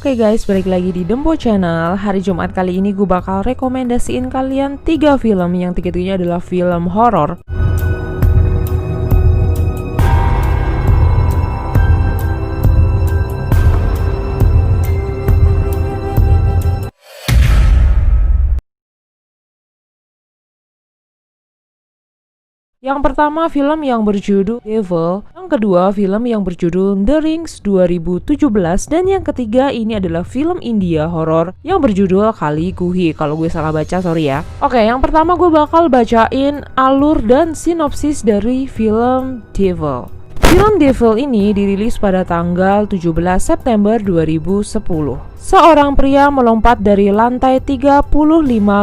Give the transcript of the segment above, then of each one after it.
Oke guys, balik lagi di Dempo Channel. Hari Jumat kali ini gue bakal rekomendasiin kalian 3 film yang tiga-tiganya adalah film horor. Yang pertama film yang berjudul Devil, yang kedua film yang berjudul The Rings 2017, dan yang ketiga ini adalah film India horor yang berjudul Kali Kuhi. Kalau gue salah baca sorry ya. Oke, yang pertama gue bakal bacain alur dan sinopsis dari film Devil. Film Devil ini dirilis pada tanggal 17 September 2010. Seorang pria melompat dari lantai 35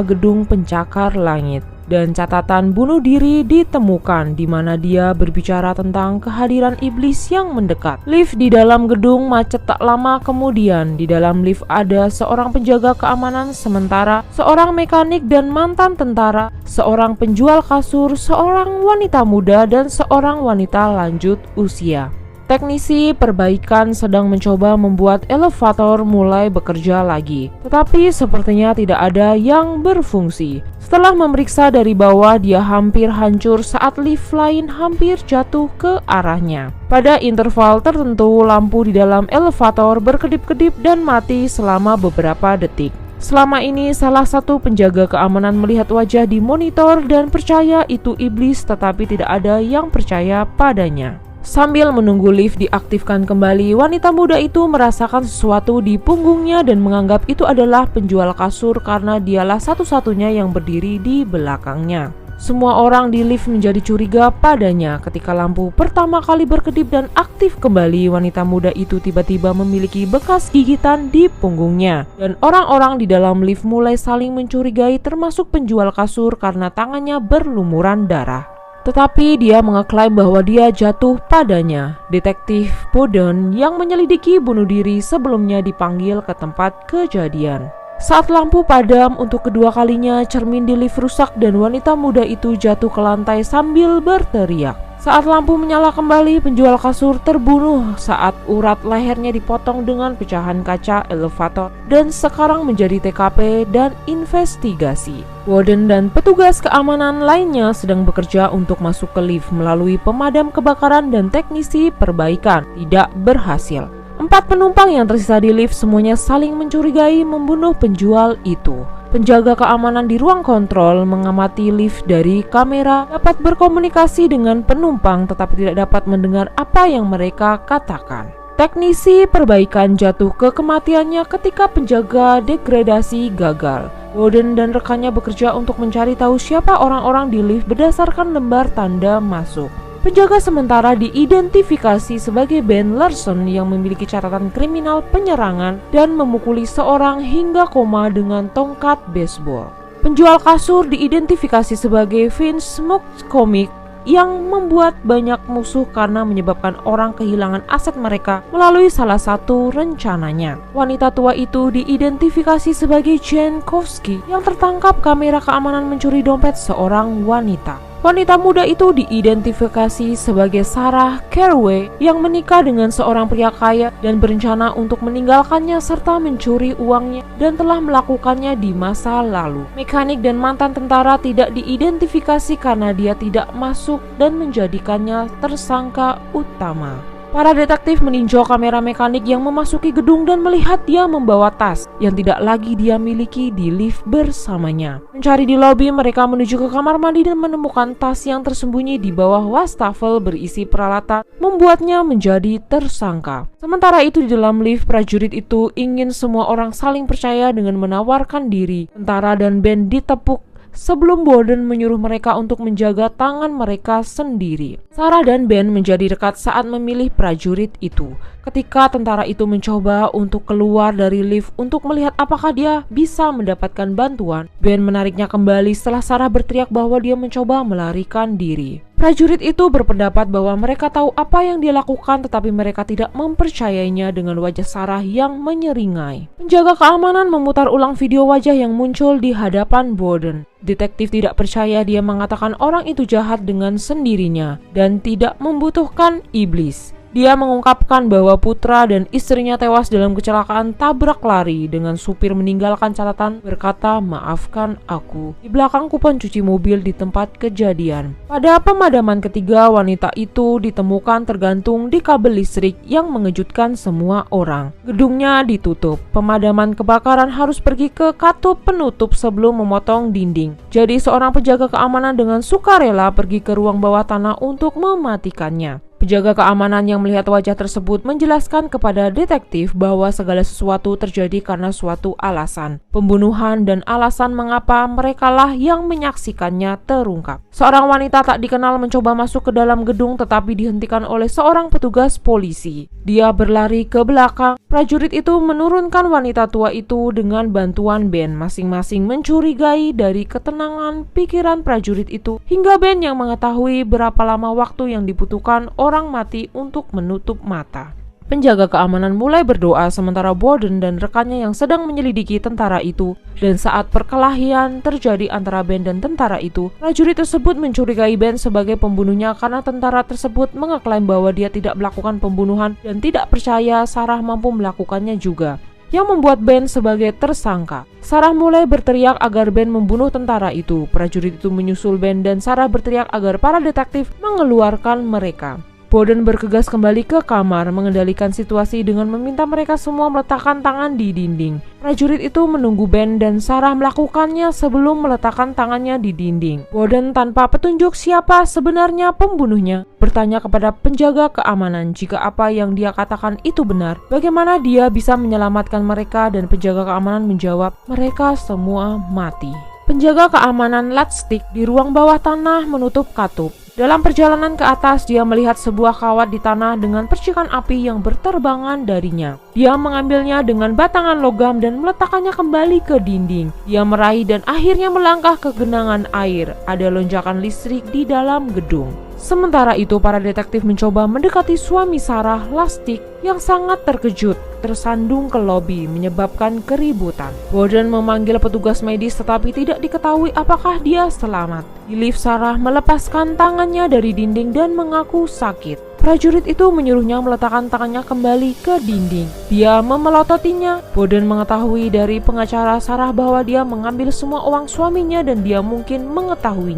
gedung pencakar langit. Dan catatan bunuh diri ditemukan di mana dia berbicara tentang kehadiran iblis yang mendekat. Lift di dalam gedung macet tak lama kemudian. Di dalam lift ada seorang penjaga keamanan sementara, seorang mekanik dan mantan tentara, seorang penjual kasur, seorang wanita muda, dan seorang wanita lanjut usia. Teknisi perbaikan sedang mencoba membuat elevator mulai bekerja lagi, tetapi sepertinya tidak ada yang berfungsi. Setelah memeriksa dari bawah, dia hampir hancur saat lift lain hampir jatuh ke arahnya. Pada interval tertentu, lampu di dalam elevator berkedip-kedip dan mati selama beberapa detik. Selama ini, salah satu penjaga keamanan melihat wajah di monitor dan percaya itu iblis, tetapi tidak ada yang percaya padanya. Sambil menunggu lift diaktifkan kembali, wanita muda itu merasakan sesuatu di punggungnya dan menganggap itu adalah penjual kasur karena dialah satu-satunya yang berdiri di belakangnya. Semua orang di lift menjadi curiga padanya. Ketika lampu pertama kali berkedip dan aktif kembali, wanita muda itu tiba-tiba memiliki bekas gigitan di punggungnya. Dan orang-orang di dalam lift mulai saling mencurigai, termasuk penjual kasur karena tangannya berlumuran darah. Tetapi dia mengeklaim bahwa dia jatuh padanya. Detektif Bowden yang menyelidiki bunuh diri sebelumnya dipanggil ke tempat kejadian. Saat lampu padam untuk kedua kalinya, cermin di lift rusak dan wanita muda itu jatuh ke lantai sambil berteriak. Saat lampu menyala kembali, penjual kasur terbunuh saat urat lehernya dipotong dengan pecahan kaca elevator dan sekarang menjadi TKP dan investigasi. Warden dan petugas keamanan lainnya sedang bekerja untuk masuk ke lift melalui pemadam kebakaran dan teknisi perbaikan. Tidak berhasil. 4 penumpang yang tersisa di lift semuanya saling mencurigai membunuh penjual itu. Penjaga keamanan di ruang kontrol mengamati lift dari kamera, dapat berkomunikasi dengan penumpang tetapi tidak dapat mendengar apa yang mereka katakan. Teknisi perbaikan jatuh ke kematiannya ketika penjaga degradasi gagal. Warden dan rekannya bekerja untuk mencari tahu siapa orang-orang di lift berdasarkan lembar tanda masuk. Penjaga sementara diidentifikasi sebagai Ben Larson yang memiliki catatan kriminal penyerangan dan memukuli seorang hingga koma dengan tongkat baseball. Penjual kasur diidentifikasi sebagai Vince McCormick yang membuat banyak musuh karena menyebabkan orang kehilangan aset mereka melalui salah satu rencananya. Wanita tua itu diidentifikasi sebagai Jane Kowski yang tertangkap kamera keamanan mencuri dompet seorang wanita. Wanita muda itu diidentifikasi sebagai Sarah Carraway yang menikah dengan seorang pria kaya dan berencana untuk meninggalkannya serta mencuri uangnya dan telah melakukannya di masa lalu. Mekanik dan mantan tentara tidak diidentifikasi karena dia tidak masuk dan menjadikannya tersangka utama. Para detektif meninjau kamera mekanik yang memasuki gedung dan melihat dia membawa tas yang tidak lagi dia miliki di lift bersamanya. Mencari di lobi, mereka menuju ke kamar mandi dan menemukan tas yang tersembunyi di bawah wastafel berisi peralatan, membuatnya menjadi tersangka. Sementara itu di dalam lift, prajurit itu ingin semua orang saling percaya dengan menawarkan diri. Tentara dan Ben ditepuk sebelum Bowden menyuruh mereka untuk menjaga tangan mereka sendiri. Sarah dan Ben menjadi dekat saat memilih prajurit itu. Ketika tentara itu mencoba untuk keluar dari lift untuk melihat apakah dia bisa mendapatkan bantuan, Ben menariknya kembali setelah Sarah berteriak bahwa dia mencoba melarikan diri. Prajurit itu berpendapat bahwa mereka tahu apa yang dia lakukan, tetapi mereka tidak mempercayainya dengan wajah Sarah yang menyeringai. Penjaga keamanan memutar ulang video wajah yang muncul di hadapan Bowden. Detektif tidak percaya, dia mengatakan orang itu jahat dengan sendirinya dan tidak membutuhkan iblis. Dia mengungkapkan bahwa putra dan istrinya tewas dalam kecelakaan tabrak lari dengan supir meninggalkan catatan berkata, "Maafkan aku," di belakang kupon cuci mobil di tempat kejadian. Pada pemadaman ketiga, wanita itu ditemukan tergantung di kabel listrik yang mengejutkan semua orang. Gedungnya ditutup. Pemadaman kebakaran harus pergi ke katup penutup sebelum memotong dinding. Jadi seorang penjaga keamanan dengan sukarela pergi ke ruang bawah tanah untuk mematikannya. Penjaga keamanan yang melihat wajah tersebut menjelaskan kepada detektif bahwa segala sesuatu terjadi karena suatu alasan. Pembunuhan dan alasan mengapa merekalah yang menyaksikannya terungkap. Seorang wanita tak dikenal mencoba masuk ke dalam gedung tetapi dihentikan oleh seorang petugas polisi. Dia berlari ke belakang. Prajurit itu menurunkan wanita tua itu dengan bantuan Ben. Masing-masing mencurigai dari ketenangan pikiran prajurit itu hingga Ben yang mengetahui berapa lama waktu yang dibutuhkan orang mati untuk menutup mata. Penjaga keamanan mulai berdoa sementara Borden dan rekannya yang sedang menyelidiki tentara itu. Dan saat perkelahian terjadi antara Ben dan tentara itu, prajurit tersebut mencurigai Ben sebagai pembunuhnya karena tentara tersebut mengeklaim bahwa dia tidak melakukan pembunuhan dan tidak percaya Sarah mampu melakukannya juga, yang membuat Ben sebagai tersangka. Sarah mulai berteriak agar Ben membunuh tentara itu. Prajurit itu menyusul Ben dan Sarah berteriak agar para detektif mengeluarkan mereka. Borden bergegas kembali ke kamar mengendalikan situasi dengan meminta mereka semua meletakkan tangan di dinding. Prajurit itu menunggu Ben dan Sarah melakukannya sebelum meletakkan tangannya di dinding. Borden tanpa petunjuk siapa sebenarnya pembunuhnya bertanya kepada penjaga keamanan jika apa yang dia katakan itu benar. Bagaimana dia bisa menyelamatkan mereka dan penjaga keamanan menjawab, "Mereka semua mati." Penjaga keamanan Latstick di ruang bawah tanah menutup katup. Dalam perjalanan ke atas, dia melihat sebuah kawat di tanah dengan percikan api yang berterbangan darinya. Dia mengambilnya dengan batangan logam dan meletakkannya kembali ke dinding. Dia meraih dan akhirnya melangkah ke genangan air. Ada lonjakan listrik di dalam gedung. Sementara itu, para detektif mencoba mendekati suami Sarah, Latstick, yang sangat terkejut, tersandung ke lobi, menyebabkan keributan. Borden memanggil petugas medis tetapi tidak diketahui apakah dia selamat. Di lift, Sarah melepaskan tangannya dari dinding dan mengaku sakit. Prajurit itu menyuruhnya meletakkan tangannya kembali ke dinding. Dia memelototinya. Borden mengetahui dari pengacara Sarah bahwa dia mengambil semua uang suaminya dan dia mungkin mengetahui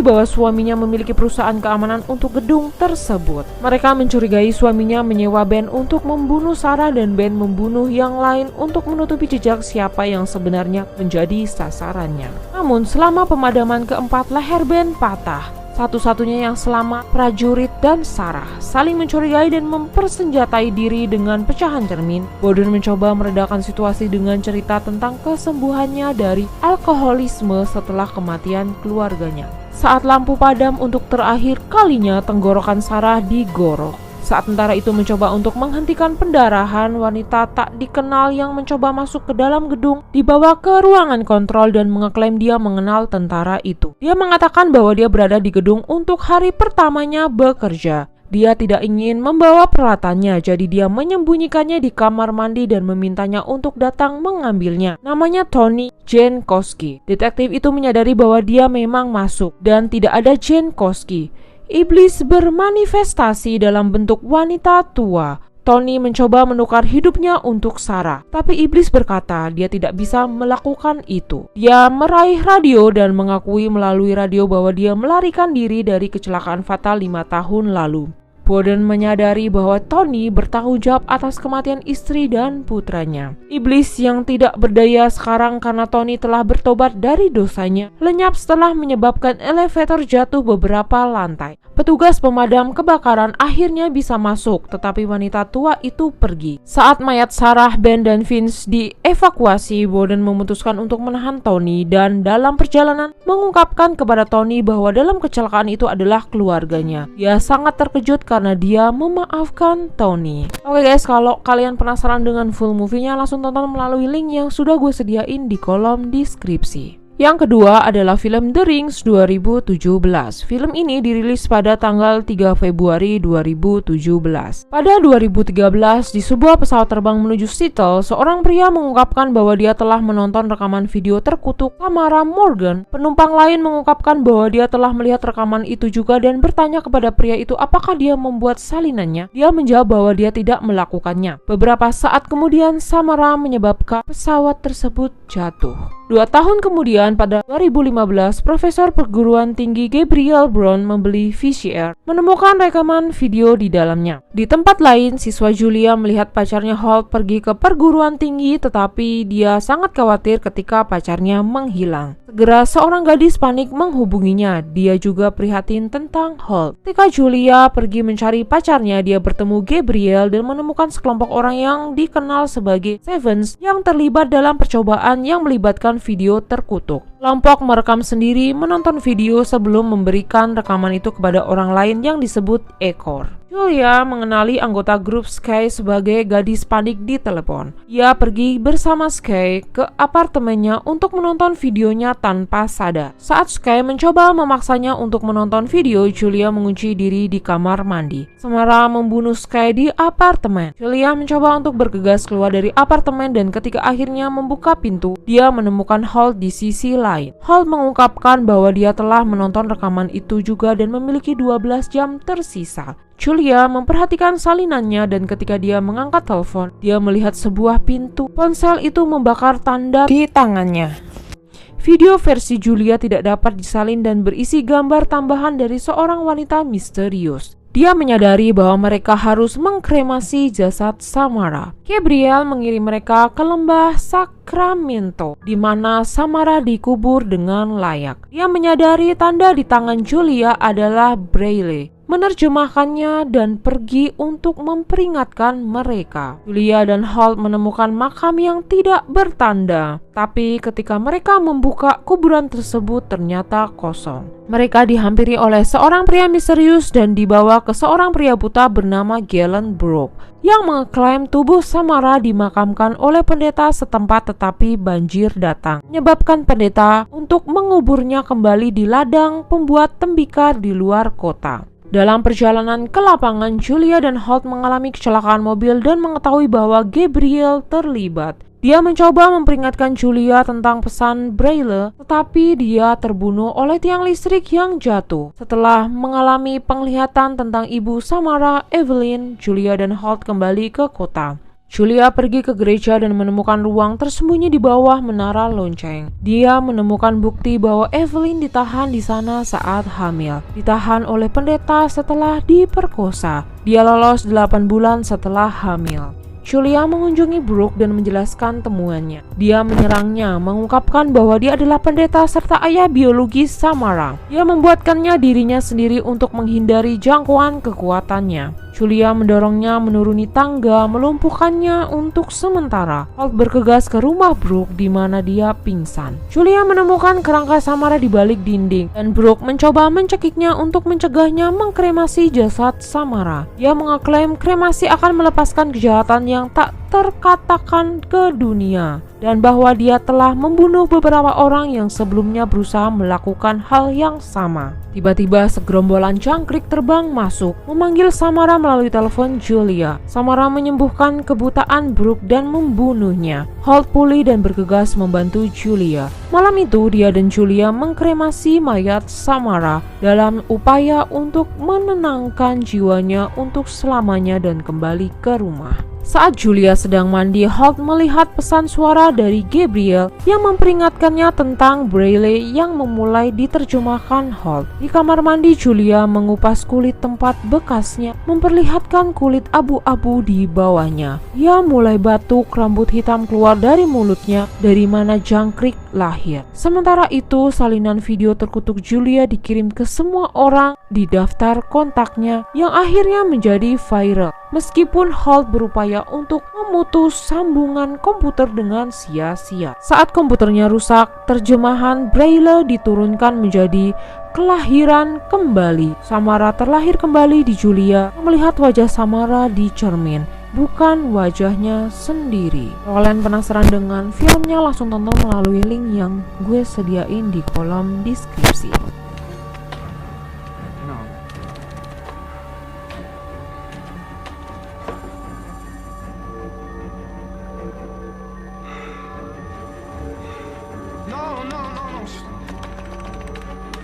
bahwa suaminya memiliki perusahaan keamanan untuk gedung tersebut. Mereka mencurigai suaminya menyewa Ben untuk membunuh Sarah dan Ben membunuh yang lain untuk menutupi jejak siapa yang sebenarnya menjadi sasarannya. Namun selama pemadaman keempat, leher Ben patah. Satu-satunya yang selamat, prajurit dan Sarah saling mencurigai dan mempersenjatai diri dengan pecahan cermin. Borden mencoba meredakan situasi dengan cerita tentang kesembuhannya dari alkoholisme setelah kematian keluarganya. Saat lampu padam untuk terakhir kalinya, tenggorokan Sarah digorok. Saat tentara itu mencoba untuk menghentikan pendarahan, wanita tak dikenal yang mencoba masuk ke dalam gedung dibawa ke ruangan kontrol dan mengeklaim dia mengenal tentara itu. Dia mengatakan bahwa dia berada di gedung untuk hari pertamanya bekerja. Dia tidak ingin membawa peralatannya, jadi dia menyembunyikannya di kamar mandi dan memintanya untuk datang mengambilnya. Namanya Tony Jankowski. Detektif itu menyadari bahwa dia memang masuk dan tidak ada Jankowski. Iblis bermanifestasi dalam bentuk wanita tua. Tony mencoba menukar hidupnya untuk Sarah, tapi iblis berkata dia tidak bisa melakukan itu. Dia meraih radio dan mengakui melalui radio bahwa dia melarikan diri dari kecelakaan fatal 5 tahun lalu. Borden menyadari bahwa Tony bertanggung jawab atas kematian istri dan putranya. Iblis yang tidak berdaya sekarang karena Tony telah bertobat dari dosanya, lenyap setelah menyebabkan elevator jatuh beberapa lantai. Petugas pemadam kebakaran akhirnya bisa masuk, tetapi wanita tua itu pergi. Saat mayat Sarah, Ben, dan Vince dievakuasi, Borden memutuskan untuk menahan Tony dan dalam perjalanan mengungkapkan kepada Tony bahwa dalam kecelakaan itu adalah keluarganya. Dia sangat terkejut karena dia memaafkan Tony. Oke guys, kalau kalian penasaran dengan full movie-nya, langsung tonton melalui link yang sudah gue sediain di kolom deskripsi. Yang kedua adalah film The Rings 2017. Film ini dirilis pada tanggal 3 Februari 2017. Pada 2013, di sebuah pesawat terbang menuju Seattle, seorang pria mengungkapkan bahwa dia telah menonton rekaman video terkutuk Samara Morgan. Penumpang lain mengungkapkan bahwa dia telah melihat rekaman itu juga dan bertanya kepada pria itu apakah dia membuat salinannya. Dia menjawab bahwa dia tidak melakukannya. Beberapa saat kemudian, Samara menyebabkan pesawat tersebut jatuh. 2 tahun kemudian, pada 2015, Profesor Perguruan Tinggi Gabriel Brown membeli VCR, menemukan rekaman video di dalamnya. Di tempat lain, siswa Julia melihat pacarnya Holt pergi ke perguruan tinggi, tetapi dia sangat khawatir ketika pacarnya menghilang. Segera seorang gadis panik menghubunginya. Dia juga prihatin tentang Holt. Ketika Julia pergi mencari pacarnya, dia bertemu Gabriel dan menemukan sekelompok orang yang dikenal sebagai Sevens yang terlibat dalam percobaan yang melibatkan video terkutuk. Kelompok merekam sendiri, menonton video sebelum memberikan rekaman itu kepada orang lain yang disebut ekor. Julia mengenali anggota grup Sky sebagai gadis panik di telepon. Ia pergi bersama Sky ke apartemennya untuk menonton videonya tanpa sadar. Saat Sky mencoba memaksanya untuk menonton video, Julia mengunci diri di kamar mandi. Samara membunuh Sky di apartemen. Julia mencoba untuk bergegas keluar dari apartemen dan ketika akhirnya membuka pintu, dia menemukan Holt di sisi lain. Holt mengungkapkan bahwa dia telah menonton rekaman itu juga dan memiliki 12 jam tersisa. Julia memperhatikan salinannya dan ketika dia mengangkat telepon, dia melihat sebuah pintu. Ponsel itu membakar tanda di tangannya. Video versi Julia tidak dapat disalin dan berisi gambar tambahan dari seorang wanita misterius. Dia menyadari bahwa mereka harus mengkremasi jasad Samara. Gabriel mengirim mereka ke lembah Sacramento, di mana Samara dikubur dengan layak. Dia menyadari tanda di tangan Julia adalah Braille, menerjemahkannya dan pergi untuk memperingatkan mereka. Julia dan Holt menemukan makam yang tidak bertanda, tapi ketika mereka membuka, kuburan tersebut ternyata kosong. Mereka dihampiri oleh seorang pria misterius dan dibawa ke seorang pria buta bernama Galen Brooke yang mengklaim tubuh Samara dimakamkan oleh pendeta setempat, tetapi banjir datang, menyebabkan pendeta untuk menguburnya kembali di ladang pembuat tembikar di luar kota. Dalam perjalanan ke lapangan, Julia dan Holt mengalami kecelakaan mobil dan mengetahui bahwa Gabriel terlibat. Dia mencoba memperingatkan Julia tentang pesan Braille, tetapi dia terbunuh oleh tiang listrik yang jatuh. Setelah mengalami penglihatan tentang ibu Samara, Evelyn, Julia dan Holt kembali ke kota. Julia pergi ke gereja dan menemukan ruang tersembunyi di bawah menara lonceng. Dia menemukan bukti bahwa Evelyn ditahan di sana saat hamil, ditahan oleh pendeta setelah diperkosa. Dia lolos 8 bulan setelah hamil. Julia mengunjungi Brooke dan menjelaskan temuannya. Dia menyerangnya, mengungkapkan bahwa dia adalah pendeta serta ayah biologis Samara. Dia membuatkannya dirinya sendiri untuk menghindari jangkauan kekuatannya. Julia mendorongnya menuruni tangga, melumpuhkannya untuk sementara. Holt bergegas ke rumah Brooke di mana dia pingsan. Julia menemukan kerangka Samara di balik dinding dan Brooke mencoba mencekiknya untuk mencegahnya mengkremasi jasad Samara. Dia mengaklaim kremasi akan melepaskan kejahatan yang tak terkatakan ke dunia dan bahwa dia telah membunuh beberapa orang yang sebelumnya berusaha melakukan hal yang sama. Tiba-tiba segerombolan jangkrik terbang masuk, memanggil Samara melalui telepon Julia. Samara menyembuhkan kebutaan Brooke dan membunuhnya. Holt pulih dan bergegas membantu Julia. Malam itu dia dan Julia mengkremasi mayat Samara dalam upaya untuk menenangkan jiwanya untuk selamanya dan kembali ke rumah. Saat Julia sedang mandi, Holt melihat pesan suara dari Gabriel yang memperingatkannya tentang Braille yang memulai diterjemahkan Holt. Di kamar mandi, Julia mengupas kulit tempat bekasnya, memperlihatkan kulit abu-abu di bawahnya. Ia mulai batuk, rambut hitam keluar dari mulutnya, dari mana jangkrik lahir. Sementara itu, salinan video terkutuk Julia dikirim ke semua orang di daftar kontaknya yang akhirnya menjadi viral. Meskipun Holt berupaya untuk memutus sambungan komputer dengan sia-sia. Saat komputernya rusak, terjemahan Braille diturunkan menjadi kelahiran kembali. Samara terlahir kembali di Julia, melihat wajah Samara di cermin. bukan wajahnya sendiri. Kalau kalian penasaran dengan filmnya, langsung tonton melalui link yang gue sediain di kolom deskripsi. No.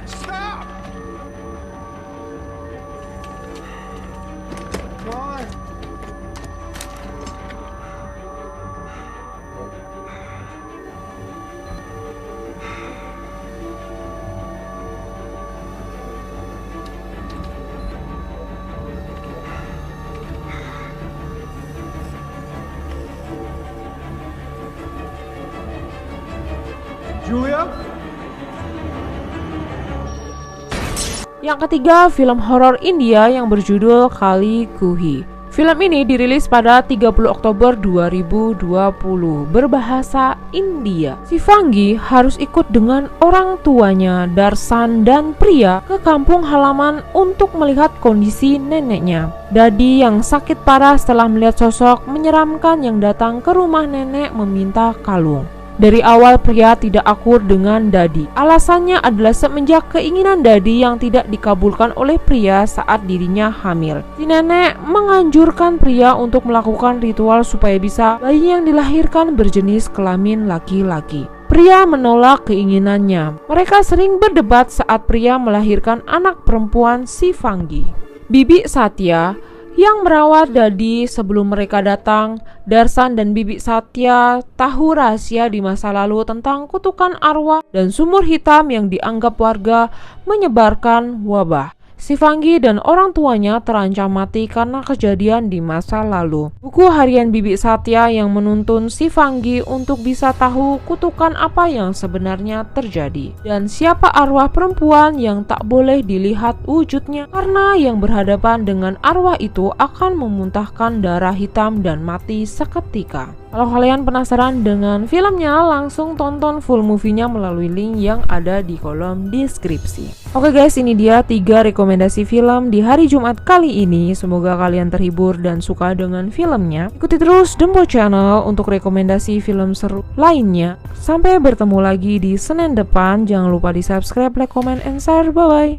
Stop! Why? Julia? Yang ketiga, film horor India yang berjudul Kali Kuhi. Film ini dirilis pada 30 Oktober 2020 berbahasa India. Shivangi harus ikut dengan orang tuanya, Darsan dan Priya, ke kampung halaman untuk melihat kondisi neneknya, Dadi, yang sakit parah setelah melihat sosok menyeramkan yang datang ke rumah nenek meminta kalung. Dari awal Priya tidak akur dengan Dadi. Alasannya adalah semenjak keinginan Dadi yang tidak dikabulkan oleh Priya saat dirinya hamil. Si nenek menganjurkan Priya untuk melakukan ritual supaya bisa bayi yang dilahirkan berjenis kelamin laki-laki. Priya menolak keinginannya. Mereka sering berdebat saat Priya melahirkan anak perempuan Shivangi. Bibi Satya yang merawat Dadi sebelum mereka datang, Darsan dan Bibi Satya tahu rahasia di masa lalu tentang kutukan arwah dan sumur hitam yang dianggap warga menyebarkan wabah. Shivangi dan orang tuanya terancam mati karena kejadian di masa lalu. Buku harian Bibi Satya yang menuntun Shivangi untuk bisa tahu kutukan apa yang sebenarnya terjadi dan siapa arwah perempuan yang tak boleh dilihat wujudnya, karena yang berhadapan dengan arwah itu akan memuntahkan darah hitam dan mati seketika. Kalau kalian penasaran dengan filmnya, langsung tonton full movie-nya melalui link yang ada di kolom deskripsi. Oke guys, ini dia 3 rekomendasi film di hari Jumat kali ini. Semoga kalian terhibur dan suka dengan filmnya. Ikuti terus Dembo Channel untuk rekomendasi film seru lainnya. Sampai bertemu lagi di Senin depan. Jangan lupa di subscribe, like, comment, and share. Bye-bye.